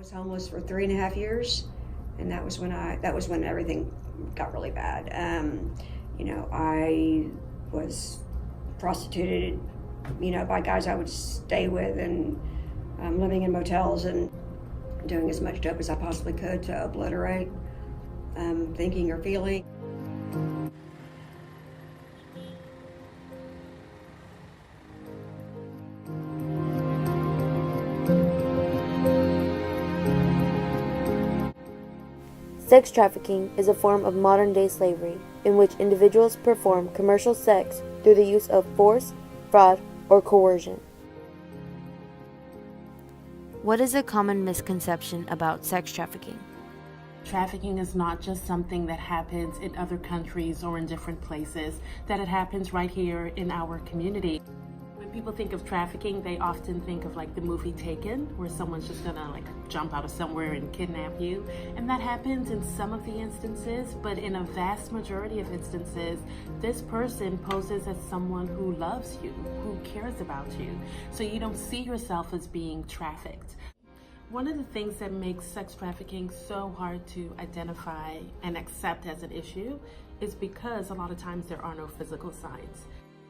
was homeless for 3.5 years, and that was when everything got really bad. I was prostituted, by guys I would stay with, and living in motels and doing as much dope as I possibly could to obliterate thinking or feeling. Sex trafficking is a form of modern-day slavery in which individuals perform commercial sex through the use of force, fraud, or coercion. What is a common misconception about sex trafficking? Trafficking is not just something that happens in other countries or in different places, that it happens right here in our community. When people think of trafficking, they often think of like the movie Taken, where someone's just gonna jump out of somewhere and kidnap you. And that happens in some of the instances, but in a vast majority of instances, this person poses as someone who loves you, who cares about you. So you don't see yourself as being trafficked. One of the things that makes sex trafficking so hard to identify and accept as an issue is because a lot of times there are no physical signs.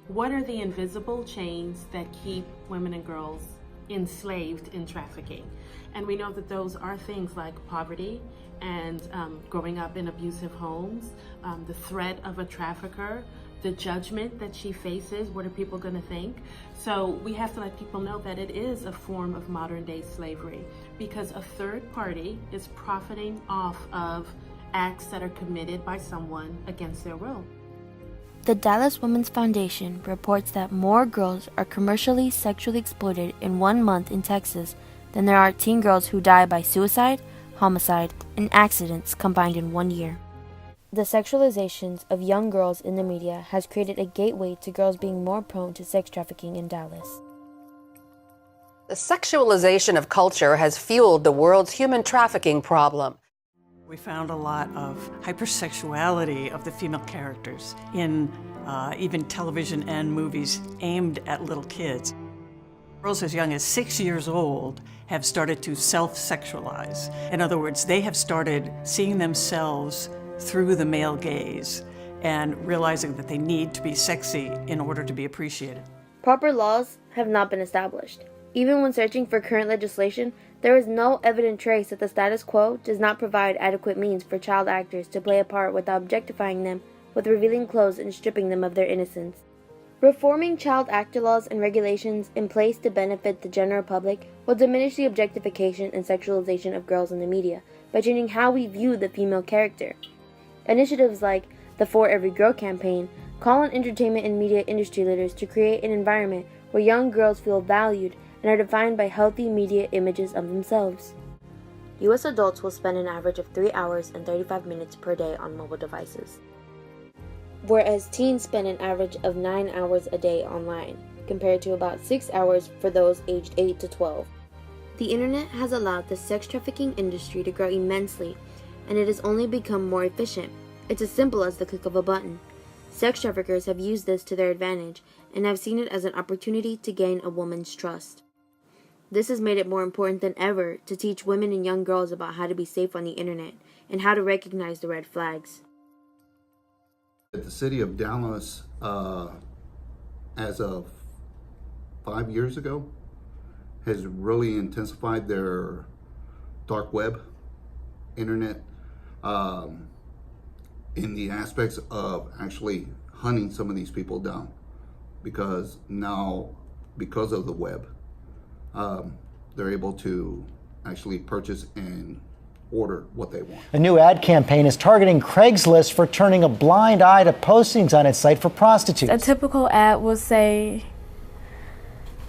What are the invisible chains that keep women and girls enslaved in trafficking? And we know that those are things like poverty and growing up in abusive homes, the threat of a trafficker, the judgment that she faces. What are people going to think? So we have to let people know that it is a form of modern day slavery because a third party is profiting off of acts that are committed by someone against their will. The Dallas Women's Foundation reports that more girls are commercially sexually exploited in 1 month in Texas than there are teen girls who die by suicide, homicide, and accidents combined in 1 year. The sexualizations of young girls in the media has created a gateway to girls being more prone to sex trafficking in Dallas. The sexualization of culture has fueled the world's human trafficking problem. We found a lot of hypersexuality of the female characters in even television and movies aimed at little kids. Girls as young as 6 years old have started to self-sexualize. In other words, they have started seeing themselves through the male gaze and realizing that they need to be sexy in order to be appreciated. Proper laws have not been established. Even when searching for current legislation, there is no evident trace that the status quo does not provide adequate means for child actors to play a part without objectifying them with revealing clothes and stripping them of their innocence. Reforming child actor laws and regulations in place to benefit the general public will diminish the objectification and sexualization of girls in the media by changing how we view the female character. Initiatives like the For Every Girl campaign call on entertainment and media industry leaders to create an environment where young girls feel valued and are defined by healthy media images of themselves. U.S. adults will spend an average of 3 hours and 35 minutes per day on mobile devices, whereas teens spend an average of 9 hours a day online, compared to about 6 hours for those aged 8 to 12. The internet has allowed the sex trafficking industry to grow immensely, and it has only become more efficient. It's as simple as the click of a button. Sex traffickers have used this to their advantage and have seen it as an opportunity to gain a woman's trust. This has made it more important than ever to teach women and young girls about how to be safe on the internet and how to recognize the red flags. The city of Dallas, as of 5 years ago, has really intensified their dark web, internet, in the aspects of actually hunting some of these people down. Because now, because of the web, they're able to actually purchase and order what they want. A new ad campaign is targeting Craigslist for turning a blind eye to postings on its site for prostitutes. A typical ad will say,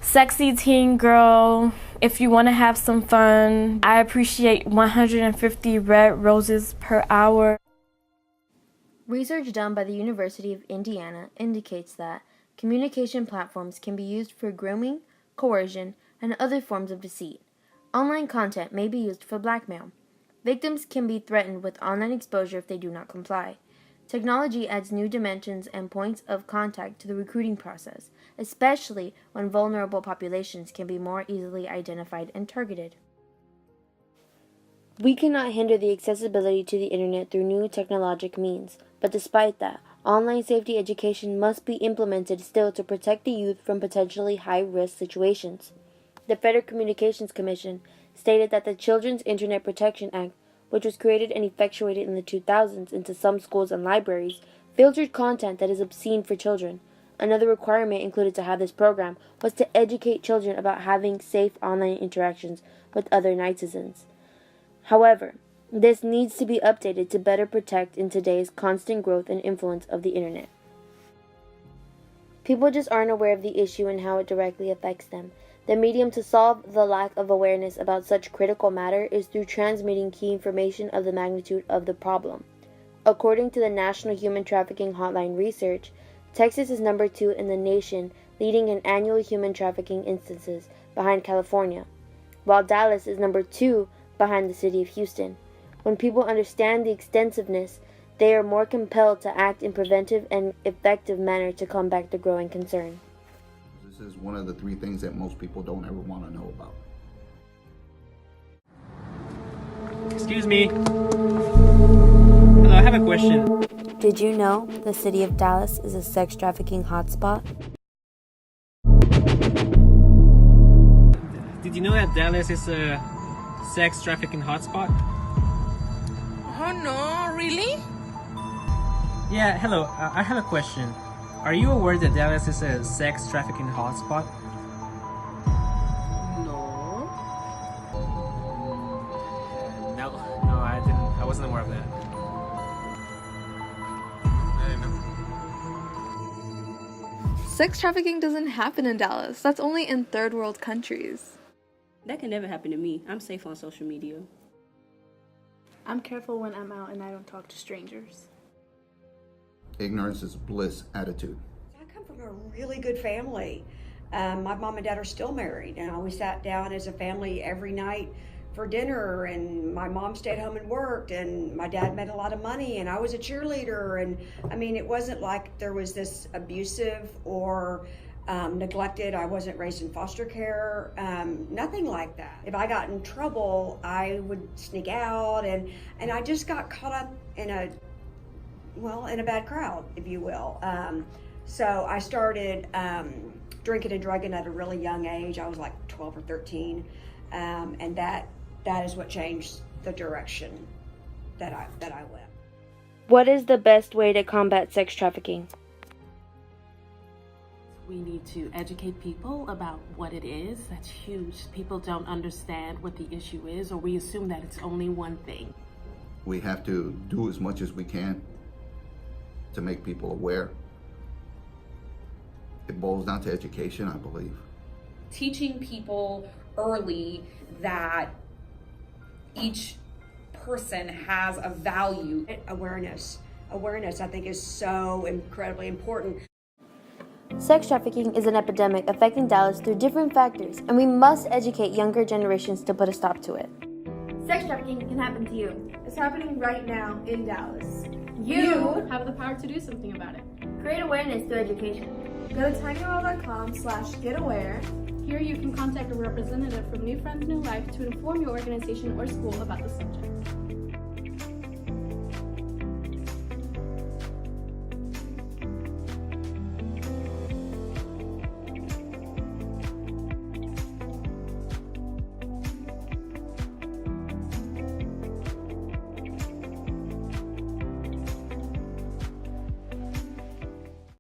"Sexy teen girl, if you want to have some fun, I appreciate 150 red roses per hour." Research done by the University of Indiana indicates that communication platforms can be used for grooming, coercion, and other forms of deceit. Online content may be used for blackmail. Victims can be threatened with online exposure if they do not comply. Technology adds new dimensions and points of contact to the recruiting process, especially when vulnerable populations can be more easily identified and targeted. We cannot hinder the accessibility to the internet through new technological means, but despite that, online safety education must be implemented still to protect the youth from potentially high-risk situations. The Federal Communications Commission stated that the Children's Internet Protection Act, which was created and effectuated in the 2000s into some schools and libraries, filtered content that is obscene for children. Another requirement included to have this program was to educate children about having safe online interactions with other netizens. However, this needs to be updated to better protect in today's constant growth and influence of the internet. People just aren't aware of the issue and how it directly affects them. The medium to solve the lack of awareness about such critical matter is through transmitting key information of the magnitude of the problem. According to the National Human Trafficking Hotline research, Texas is number 2 in the nation, leading in annual human trafficking instances behind California, while Dallas is number 2 behind the city of Houston. When people understand the extensiveness, they are more compelled to act in preventive and effective manner to combat the growing concern. This is one of the 3 things that most people don't ever want to know about. Excuse me. Hello, I have a question. Did you know the city of Dallas is a sex trafficking hotspot? Did you know that Dallas is a sex trafficking hotspot? Oh no, really? Yeah, hello, I have a question. Are you aware that Dallas is a sex trafficking hotspot? No. No, I wasn't aware of that. Sex trafficking doesn't happen in Dallas. That's only in third world countries. That can never happen to me. I'm safe on social media. I'm careful when I'm out and I don't talk to strangers. Ignorance is bliss attitude. I come from a really good family. My mom and dad are still married, and we sat down as a family every night for dinner, and my mom stayed home and worked, and my dad made a lot of money, and I was a cheerleader, and I mean, it wasn't like there was this abusive or neglected. I wasn't raised in foster care, nothing like that. If I got in trouble, I would sneak out, and I just got caught up in a bad crowd, if you will. So I started drinking and drugging at a really young age. I was like 12 or 13, and that is what changed the direction that I went. What is the best way to combat sex trafficking? We need to educate people about what it is. That's huge. People don't understand what the issue is, or we assume that it's only one thing. We have to do as much as we can to make people aware. It boils down to education, I believe. Teaching people early that each person has a value. Awareness, I think, is so incredibly important. Sex trafficking is an epidemic affecting Dallas through different factors, and we must educate younger generations to put a stop to it. Sex trafficking can happen to you. It's happening right now in Dallas. You have the power to do something about it. create awareness through education. Go to tinyurl.com/getaware. Here you can contact a representative from New Friends New Life to inform your organization or school about the subject.